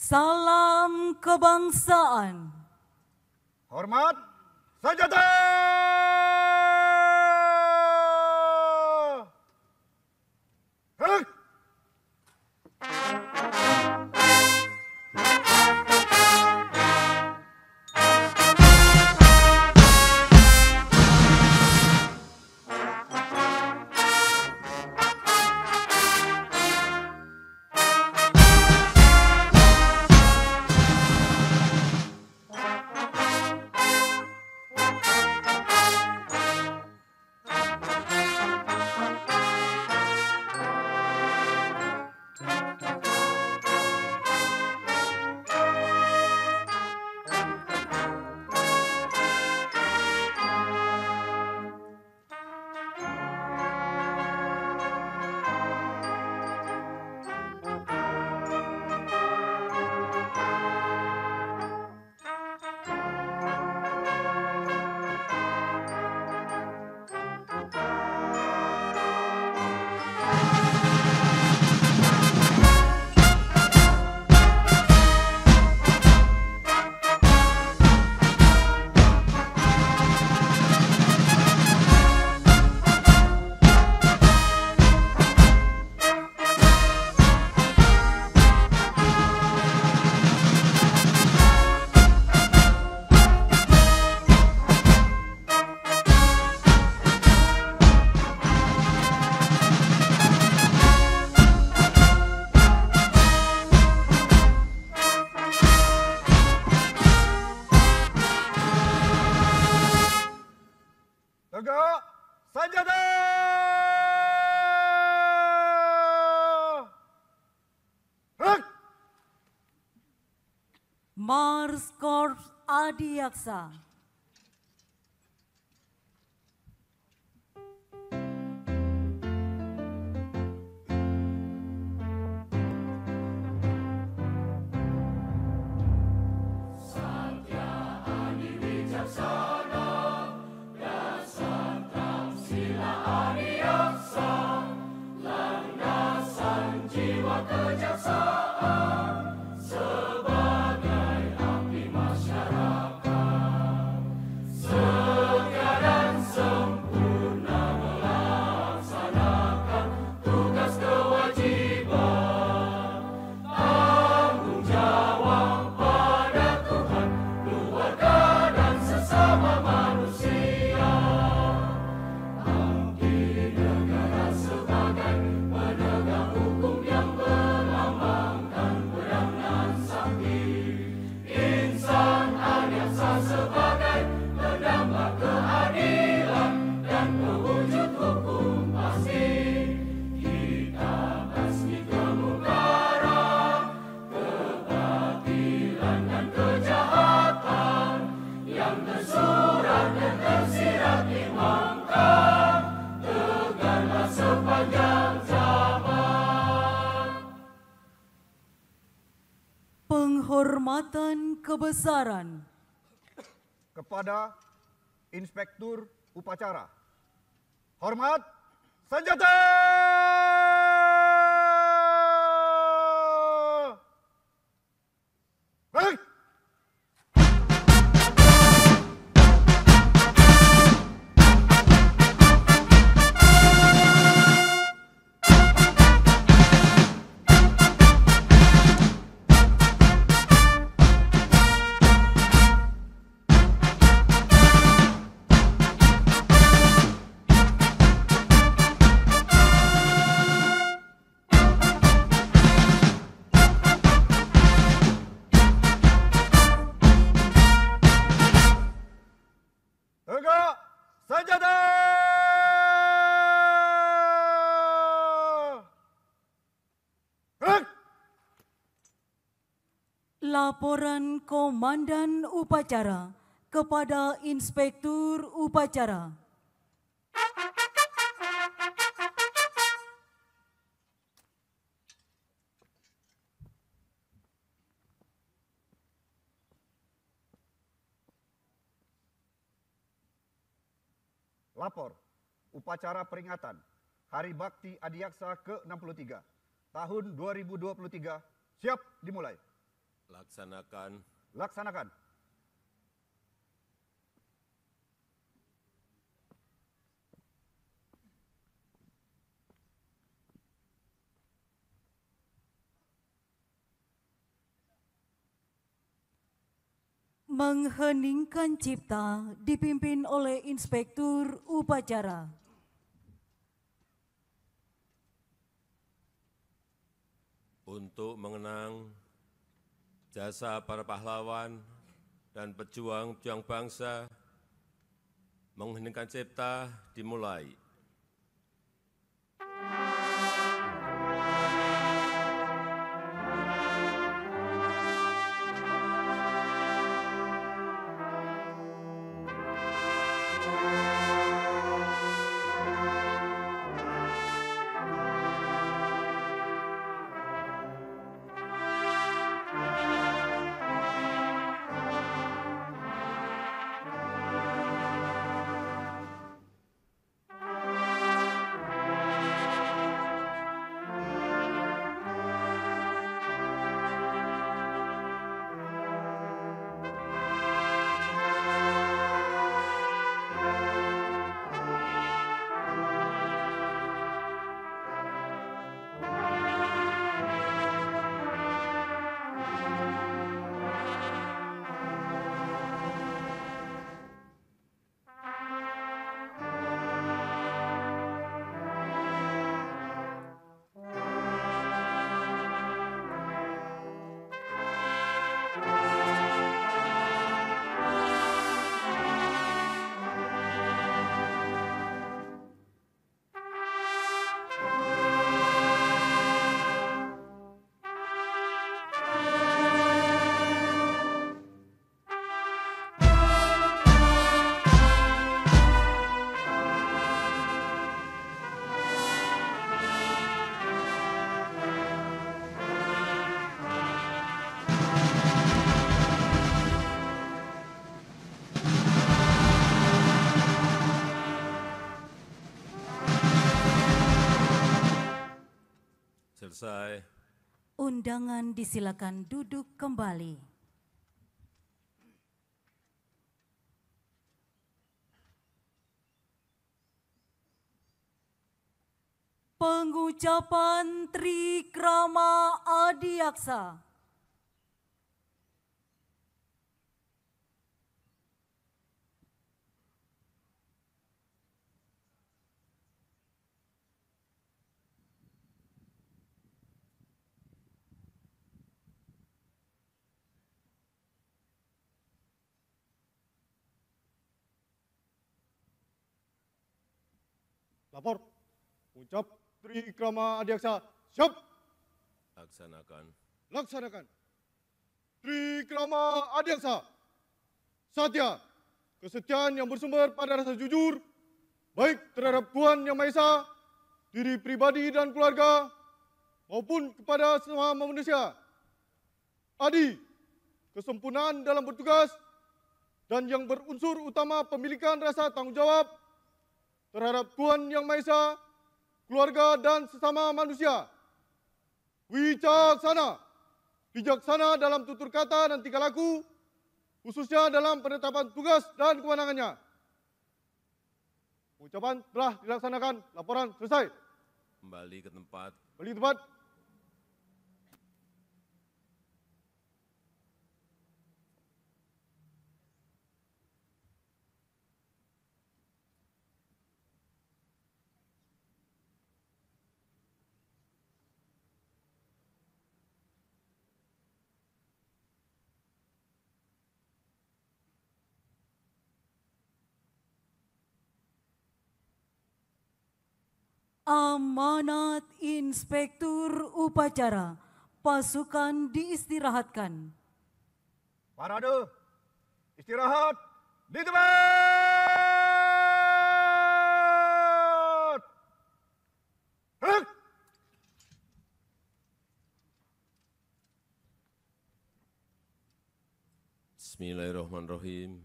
Salam kebangsaan. Hormat senjata! Hek! Tegak senjata! Hek! Mars Korps Adiaksa. Penghormatan kebesaran Kepada Inspektur Upacara. Hormat senjata! Hek! Tegak senjata! Hek! Laporan Komandan Upacara kepada Inspektur Upacara. Lapor, upacara peringatan Hari Bakti Adiaksa ke-63 tahun 2023 siap dimulai. Laksanakan. Laksanakan. Mengheningkan cipta dipimpin oleh Inspektur Upacara. Untuk mengenang jasa para pahlawan dan pejuang-pejuang bangsa, mengheningkan cipta dimulai. Selesai. Undangan disilakan duduk kembali. Pengucapan Trikrama Adiaksa. Lapor. Ucap Trikrama Adiaksa. Siap. Laksanakan. Laksanakan. Trikrama Adiaksa. Satya. Kesetiaan yang bersumber pada rasa jujur, baik terhadap Tuhan Yang Maha Esa, diri pribadi dan keluarga, maupun kepada sesama manusia. Adi. Kesempurnaan dalam bertugas dan yang berunsur utama pemilikan rasa tanggung jawab terhadap Tuhan Yang Maha Esa, keluarga dan sesama manusia. Wicaksana, bijaksana dalam tutur kata dan tingkah laku, khususnya dalam penetapan tugas dan kewenangannya. Ucapan telah dilaksanakan, laporan selesai. Kembali ke tempat. Kembali ke tempat. Amanat Inspektur Upacara, pasukan diistirahatkan. Parade, istirahat, di tempat. Gerak. Bismillahirrahmanirrahim.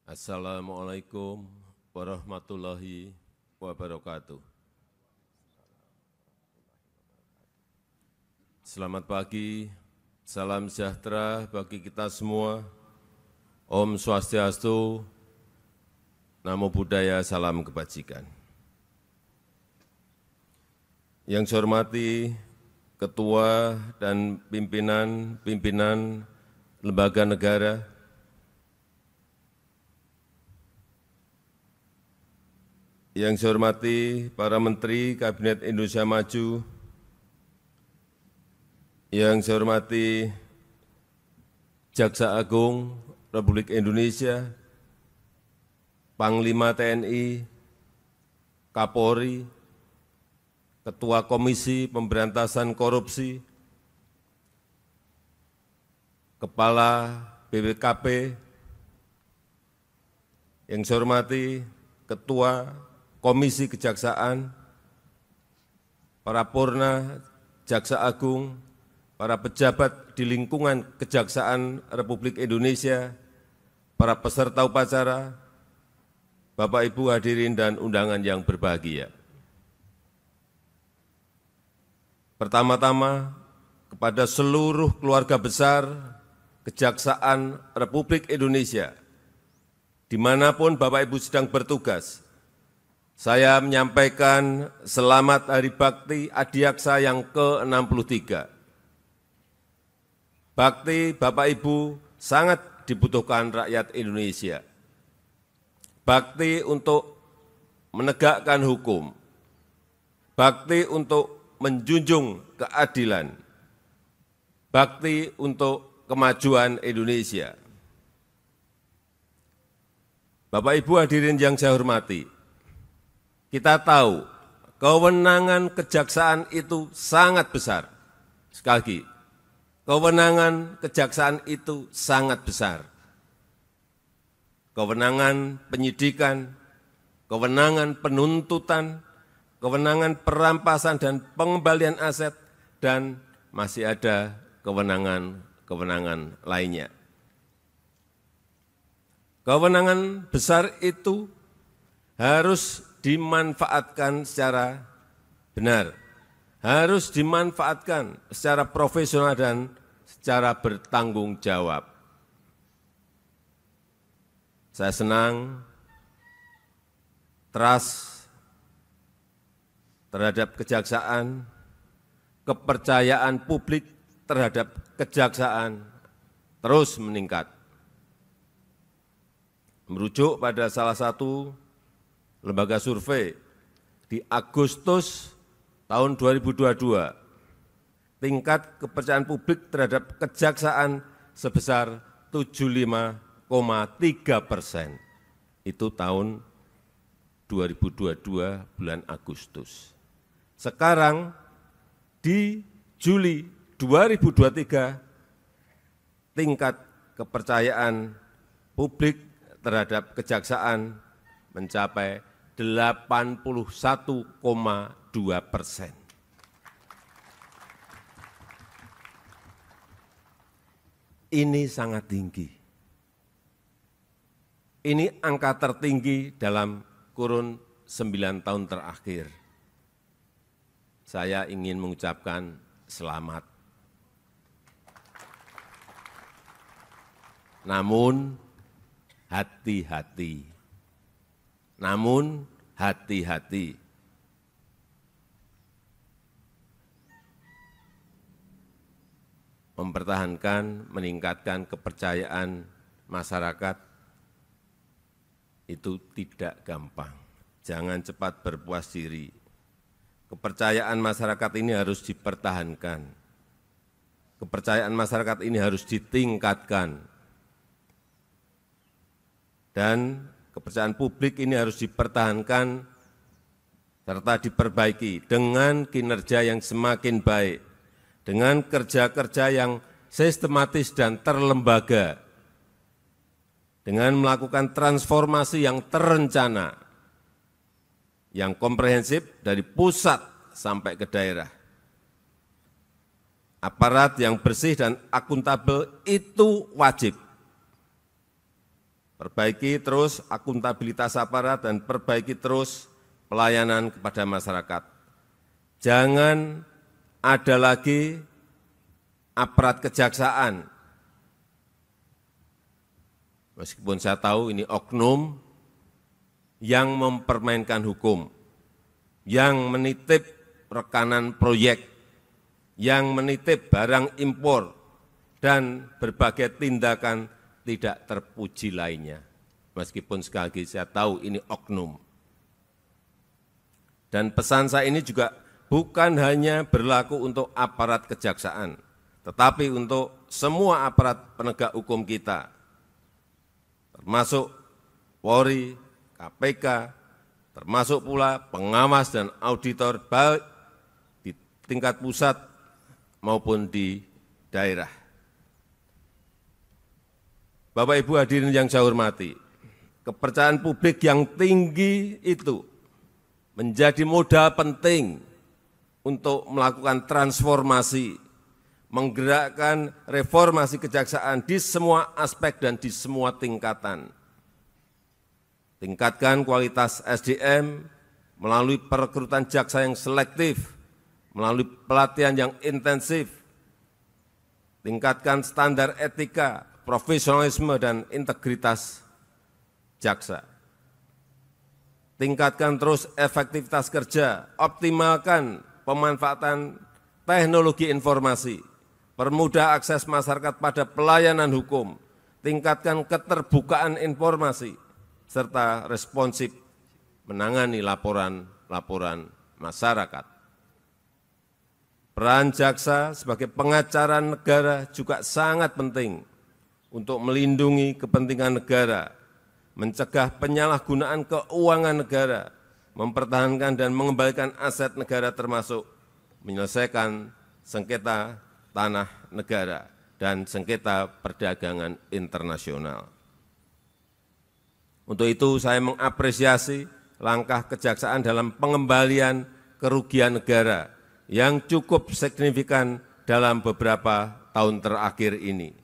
Assalamualaikum warahmatullahi wabarakatuh. Selamat pagi Salam sejahtera bagi kita semua. Om Swastiastu, Namo Buddhaya, salam kebajikan. Yang saya hormati Ketua dan pimpinan lembaga negara, yang saya hormati para Menteri Kabinet Indonesia Maju, yang saya hormati Jaksa Agung Republik Indonesia, Panglima TNI, Kapolri, Ketua Komisi Pemberantasan Korupsi, Kepala BPKP, yang saya hormati Ketua Komisi Kejaksaan, para Purna, Jaksa Agung, para pejabat di lingkungan Kejaksaan Republik Indonesia, para peserta upacara, Bapak Ibu hadirin dan undangan yang berbahagia. Pertama-tama, kepada seluruh keluarga besar Kejaksaan Republik Indonesia, dimanapun Bapak Ibu sedang bertugas, saya menyampaikan selamat Hari Bakti Adiaksa yang ke-63. Bakti Bapak Ibu sangat dibutuhkan rakyat Indonesia. Bakti untuk menegakkan hukum, bakti untuk menjunjung keadilan, bakti untuk kemajuan Indonesia. Bapak Ibu hadirin yang saya hormati, kita tahu kewenangan kejaksaan itu sangat besar. Sekali lagi, kewenangan kejaksaan itu sangat besar. Kewenangan penyidikan, kewenangan penuntutan, kewenangan perampasan dan pengembalian aset, dan masih ada kewenangan-kewenangan lainnya. Kewenangan besar itu harus dimanfaatkan secara benar, harus dimanfaatkan secara profesional dan secara bertanggung jawab. Saya senang trust terhadap kejaksaan, kepercayaan publik terhadap kejaksaan terus meningkat. Merujuk pada salah satu lembaga survei di Agustus tahun 2022, tingkat kepercayaan publik terhadap kejaksaan sebesar 75,3%. Itu tahun 2022 bulan Agustus. Sekarang di Juli 2023, tingkat kepercayaan publik terhadap kejaksaan mencapai 81,2%. Ini sangat tinggi. Ini angka tertinggi dalam kurun 9 tahun terakhir. Saya ingin mengucapkan selamat. Namun hati-hati. Namun hati-hati. Mempertahankan, meningkatkan kepercayaan masyarakat itu tidak gampang. Jangan cepat berpuas diri. Kepercayaan masyarakat ini harus dipertahankan. Kepercayaan masyarakat ini harus ditingkatkan. Dan kepercayaan publik ini harus dipertahankan serta diperbaiki dengan kinerja yang semakin baik, dengan kerja-kerja yang sistematis dan terlembaga, dengan melakukan transformasi yang terencana, yang komprehensif dari pusat sampai ke daerah. Aparat yang bersih dan akuntabel itu wajib. Perbaiki terus akuntabilitas aparat dan perbaiki terus pelayanan kepada masyarakat. Jangan ada lagi aparat kejaksaan. Meskipun saya tahu ini oknum yang mempermainkan hukum, yang menitip rekanan proyek, yang menitip barang impor, dan berbagai tindakan tidak terpuji lainnya. Meskipun sekali lagi saya tahu ini oknum. Dan pesan saya ini juga bukan hanya berlaku untuk aparat kejaksaan, tetapi untuk semua aparat penegak hukum kita, termasuk Polri, KPK, termasuk pula pengawas dan auditor baik di tingkat pusat maupun di daerah. Bapak Ibu hadirin yang saya hormati, kepercayaan publik yang tinggi itu menjadi modal penting untuk melakukan transformasi, menggerakkan reformasi kejaksaan di semua aspek dan di semua tingkatan. Tingkatkan kualitas SDM melalui perekrutan jaksa yang selektif, melalui pelatihan yang intensif. Tingkatkan standar etika, profesionalisme, dan integritas jaksa. Tingkatkan terus efektivitas kerja, optimalkan pemanfaatan teknologi informasi, permudah akses masyarakat pada pelayanan hukum, tingkatkan keterbukaan informasi, serta responsif menangani laporan-laporan masyarakat. Peran jaksa sebagai pengacara negara juga sangat penting untuk melindungi kepentingan negara, mencegah penyalahgunaan keuangan negara, mempertahankan dan mengembalikan aset negara termasuk menyelesaikan sengketa tanah negara dan sengketa perdagangan internasional. Untuk itu saya mengapresiasi langkah kejaksaan dalam pengembalian kerugian negara yang cukup signifikan dalam beberapa tahun terakhir ini.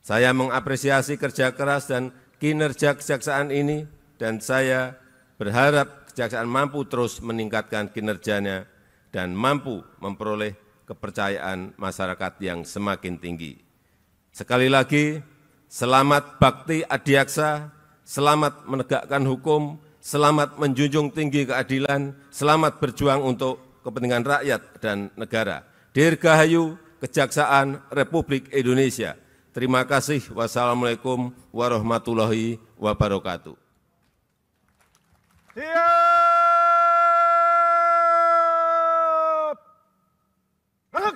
Saya mengapresiasi kerja keras dan kinerja kejaksaan ini, dan saya berharap kejaksaan mampu terus meningkatkan kinerjanya dan mampu memperoleh kepercayaan masyarakat yang semakin tinggi. Sekali lagi, selamat bakti adiaksa, selamat menegakkan hukum, selamat menjunjung tinggi keadilan, selamat berjuang untuk kepentingan rakyat dan negara. Dirgahayu Kejaksaan Republik Indonesia. Terima kasih. Wassalamualaikum warahmatullahi wabarakatuh. Siap! Gerak!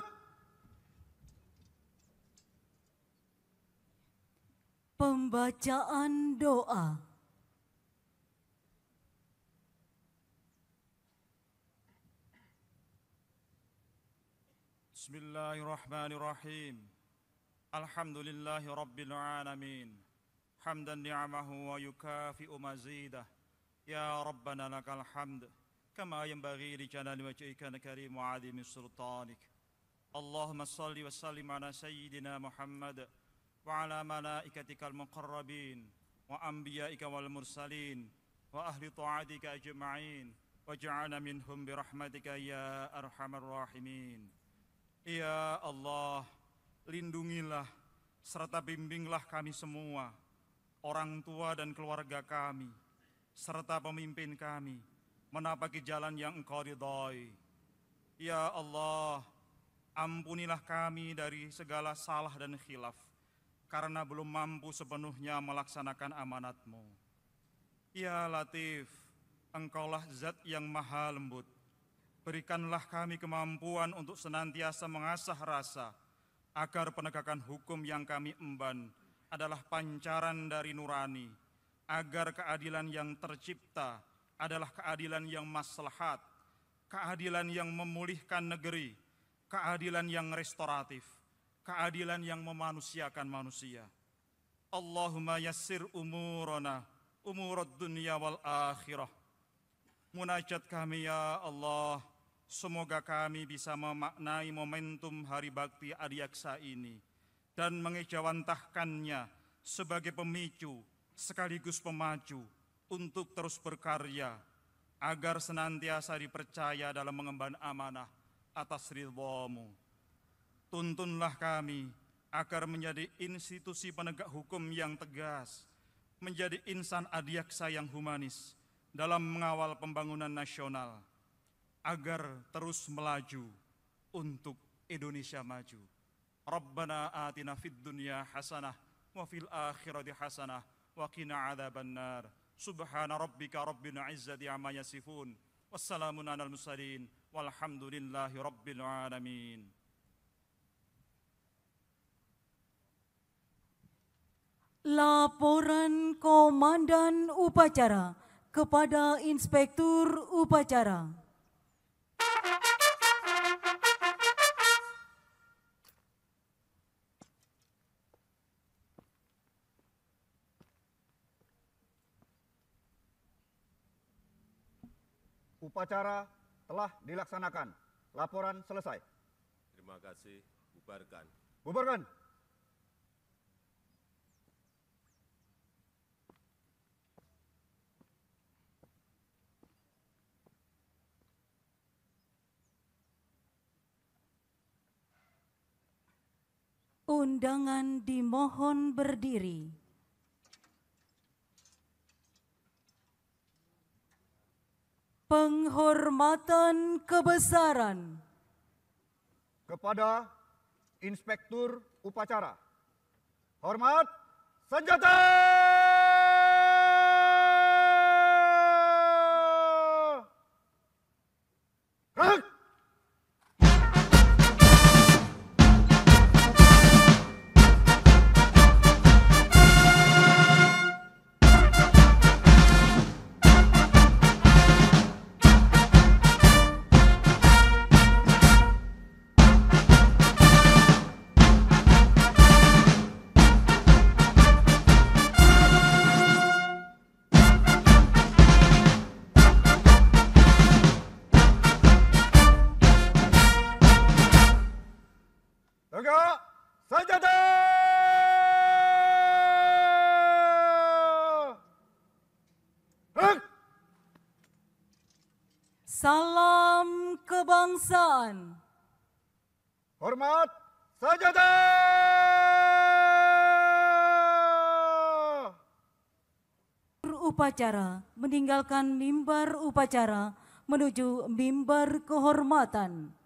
Pembacaan doa. Bismillahirrahmanirrahim. Alhamdulillahi Rabbil Alamin. Hamdan ni'amahu wa yukafi'u mazidah. Ya Rabbana lakal hamd. Kama yanbaghi li jalali wajhika karim wa 'azimi sultanik. Allahumma salli wa sallim ala sayyidina Muhammad wa ala malaikatikal muqarrabin wa anbiya'ika wal mursalin wa ahli ta'atika ajma'in waj'alna minhum bi rahmatika ya arhamar rahimin. Ya Allah, lindungilah serta bimbinglah kami semua, orang tua dan keluarga kami, serta pemimpin kami, menapaki jalan yang Engkau ridhai. Ya Allah, ampunilah kami dari segala salah dan khilaf, karena belum mampu sepenuhnya melaksanakan amanat-Mu. Ya Latif, Engkaulah Zat yang maha lembut. Berikanlah kami kemampuan untuk senantiasa mengasah rasa, agar penegakan hukum yang kami emban adalah pancaran dari nurani, agar keadilan yang tercipta adalah keadilan yang maslahat, keadilan yang memulihkan negeri, keadilan yang restoratif, keadilan yang memanusiakan manusia. Allahumma yassir umurana, umurad dunia wal akhirah. Munajat kami ya Allah, semoga kami bisa memaknai momentum Hari Bakti Adiaksa ini dan mengejawantahkannya sebagai pemicu sekaligus pemacu untuk terus berkarya agar senantiasa dipercaya dalam mengemban amanah atas ridha-Mu. Tuntunlah kami agar menjadi institusi penegak hukum yang tegas, menjadi insan adiaksa yang humanis dalam mengawal pembangunan nasional, agar terus melaju untuk Indonesia maju. Rabbana atina fid dunya hasanah wa fil akhirati hasanah wa qina adzabannar. Subhana rabbika rabbil izzati amma yasifun. Wassalamun alal mursalin walhamdulillahi rabbil alamin. Laporan Komandan Upacara kepada Inspektur Upacara. Upacara telah dilaksanakan. Laporan selesai. Terima kasih. Bubarkan. Bubarkan. Undangan dimohon berdiri. Penghormatan kebesaran Kepada Inspektur Upacara. Hormat senjata! Gerak! Tegak senjata! Gerak! Salam kebangsaan. Hormat senjata! Upacara meninggalkan mimbar upacara menuju mimbar kehormatan.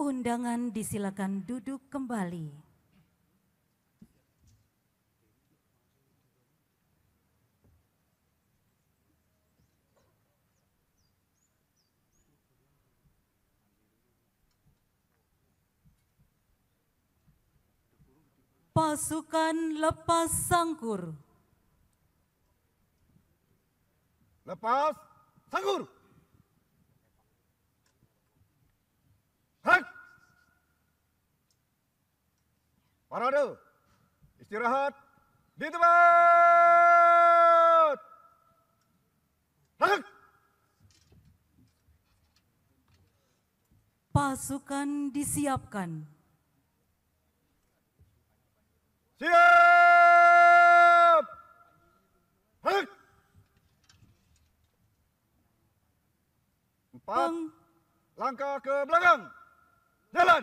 Undangan disilakan duduk kembali. Pasukan lepas sangkur. Lepas sangkur! Gerak! Parade! Istirahat di tempat! Gerak! Pasukan disiapkan. Siap! Gerak! 4 langkah ke belakang. Jalan!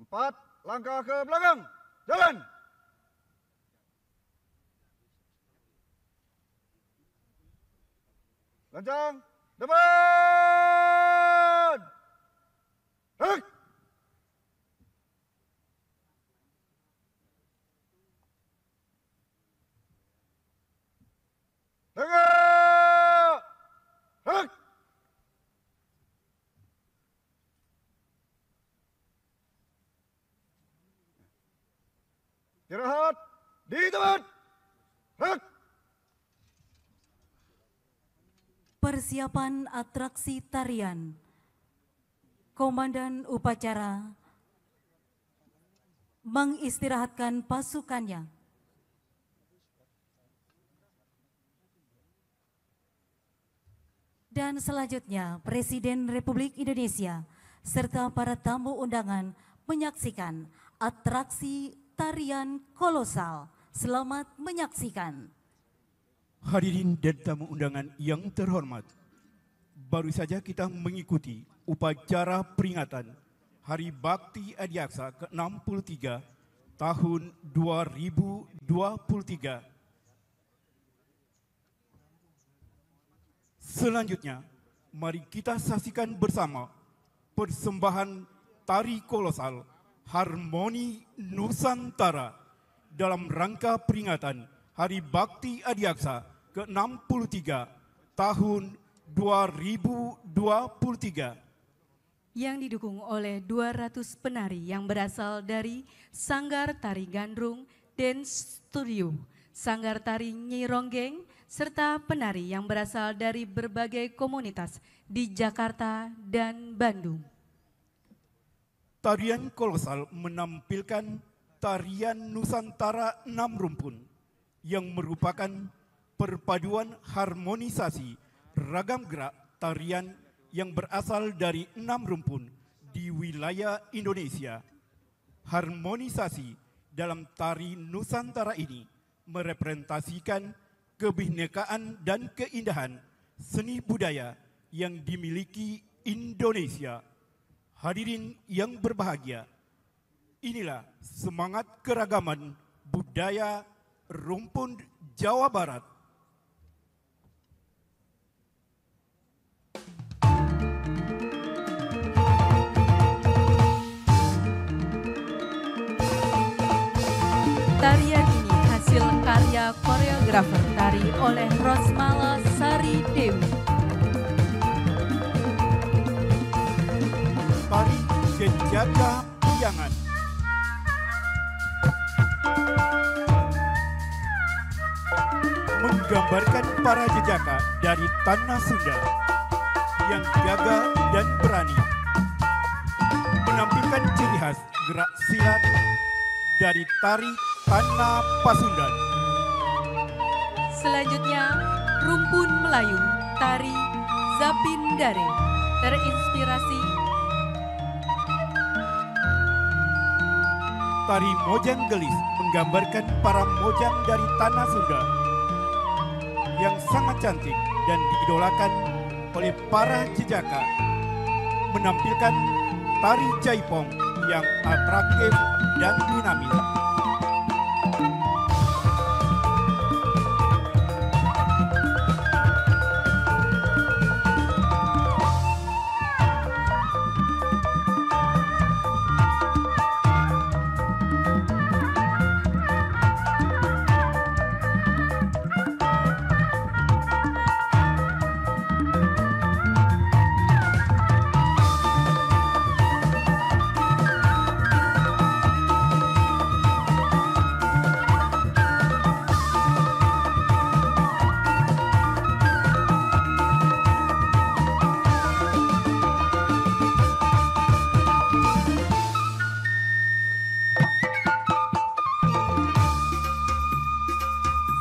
Empat langkah ke belakang. Jalan! Lancang, depan! Gerak! Tegak! Gerak! Di tempat. Hak. Persiapan atraksi tarian. Komandan upacara mengistirahatkan pasukannya. Dan selanjutnya, Presiden Republik Indonesia serta para tamu undangan menyaksikan atraksi tarian kolosal. Selamat menyaksikan. Hadirin dan tamu undangan yang terhormat, baru saja kita mengikuti upacara peringatan Hari Bakti Adiaksa ke-63 tahun 2023. Selanjutnya, mari kita saksikan bersama persembahan tari kolosal Harmoni Nusantara dalam rangka peringatan Hari Bakti Adiaksa ke-63 tahun 2023. Yang didukung oleh 200 penari yang berasal dari Sanggar Tari Gandrung Dance Studio, Sanggar Tari Nyi Ronggeng, serta penari yang berasal dari berbagai komunitas di Jakarta dan Bandung. Tarian kolosal menampilkan tarian Nusantara 6 rumpun yang merupakan perpaduan harmonisasi ragam gerak tarian yang berasal dari 6 rumpun di wilayah Indonesia. Harmonisasi dalam tari Nusantara ini merepresentasikan kebinekaan dan keindahan seni budaya yang dimiliki Indonesia. Hadirin yang berbahagia, inilah semangat keragaman budaya rumpun Jawa Barat. Tarian ini hasil karya koreografer tari oleh Rosmala Sari Dewi. Tari Jejaka Piangan. Menggambarkan para jejaka dari tanah Sunda yang gagah dan berani. Menampilkan ciri khas gerak silat dari tari tanah Pasundan. Selanjutnya, rumpun Melayu tari Zapindare terinspirasi tari Mojang Gelis menggambarkan para mojang dari tanah Sunda yang sangat cantik dan diidolakan oleh para jejaka. Menampilkan tari Jaipong yang atraktif dan dinamis.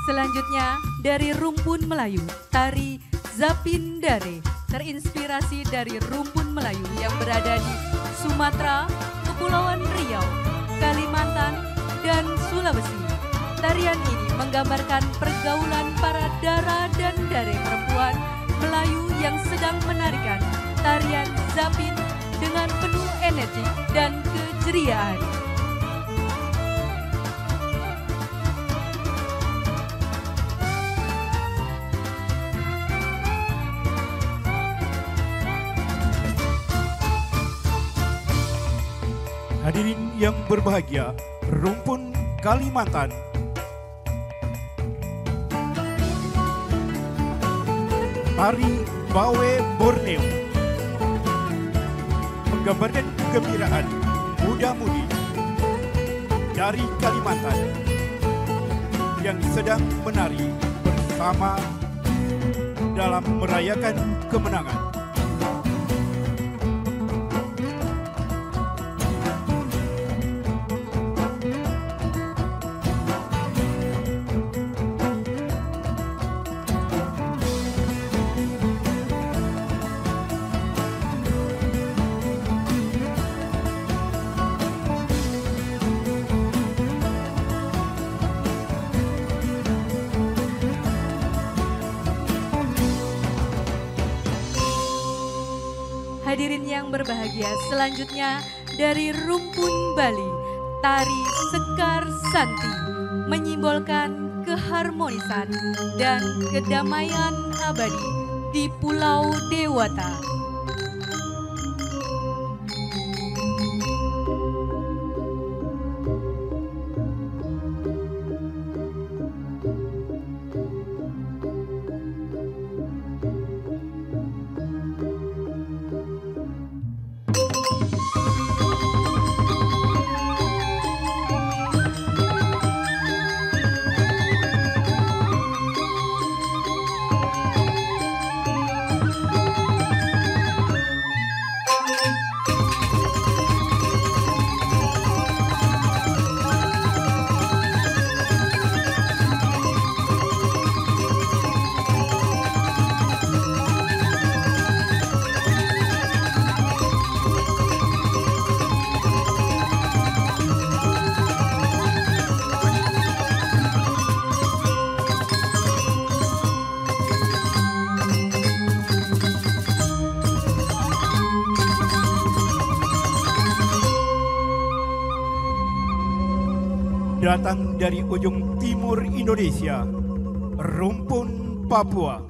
Selanjutnya, dari rumpun Melayu, tari Zapindare terinspirasi dari rumpun Melayu yang berada di Sumatera, Kepulauan Riau, Kalimantan, dan Sulawesi. Tarian ini menggambarkan pergaulan para dara dan dare perempuan Melayu yang sedang menarikan tarian Zapin dengan penuh energi dan keceriaan. Hadirin yang berbahagia, rumpun Kalimantan. Tari Bawe Borneo menggambarkan kegembiraan muda-mudi dari Kalimantan. yang sedang menari bersama dalam merayakan kemenangan. Hadirin yang berbahagia, selanjutnya dari Rumpun Bali, tari Sekar Santi menyimbolkan keharmonisan dan kedamaian abadi di Pulau Dewata. Datang dari ujung timur Indonesia, Rumpun Papua.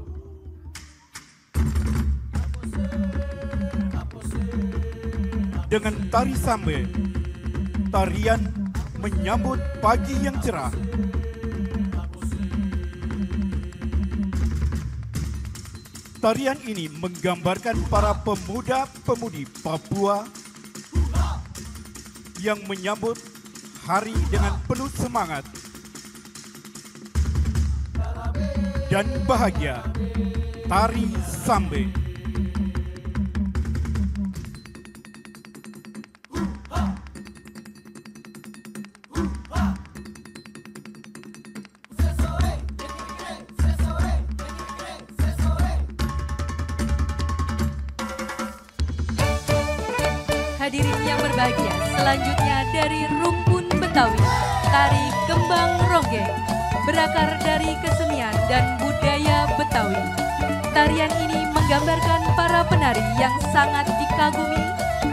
Dengan tari sambe, tarian menyambut pagi yang cerah. Tarian ini menggambarkan para pemuda-pemudi Papua yang menyambut hari dengan penuh semangat dan bahagia. Tari sambe. Hadirin yang berbahagia, selanjutnya dari Rumpun Betawi, tari Kembang Ronggeng, berakar dari kesenian dan budaya Betawi. Tarian ini menggambarkan para penari yang sangat dikagumi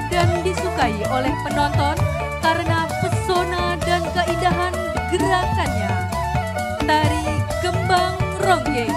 dan disukai oleh penonton karena pesona dan keindahan gerakannya. Tari Kembang Ronggeng.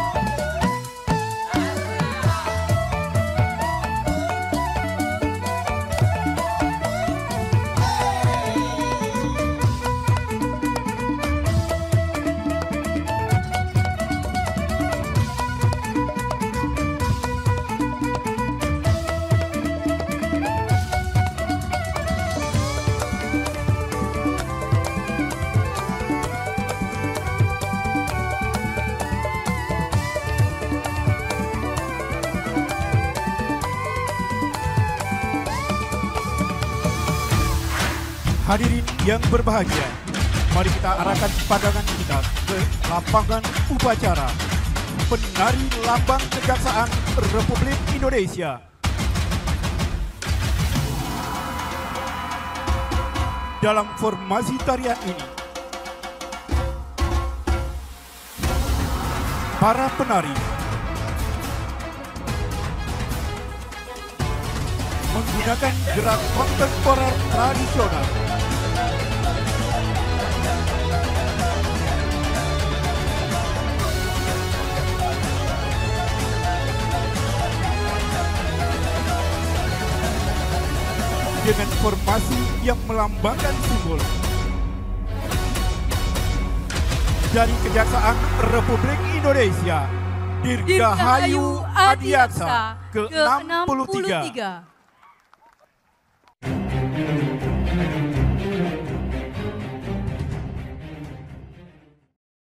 Hadirin yang berbahagia, mari kita arahkan pandangan kita ke lapangan upacara. Penari Lambang Kejaksaan Republik Indonesia. Dalam formasi tarian ini, para penari menggunakan gerak kontemporer tradisional. Dengan formasi yang melambangkan simbol dari Kejaksaan Republik Indonesia, Dirgahayu Adiaksa ke-63.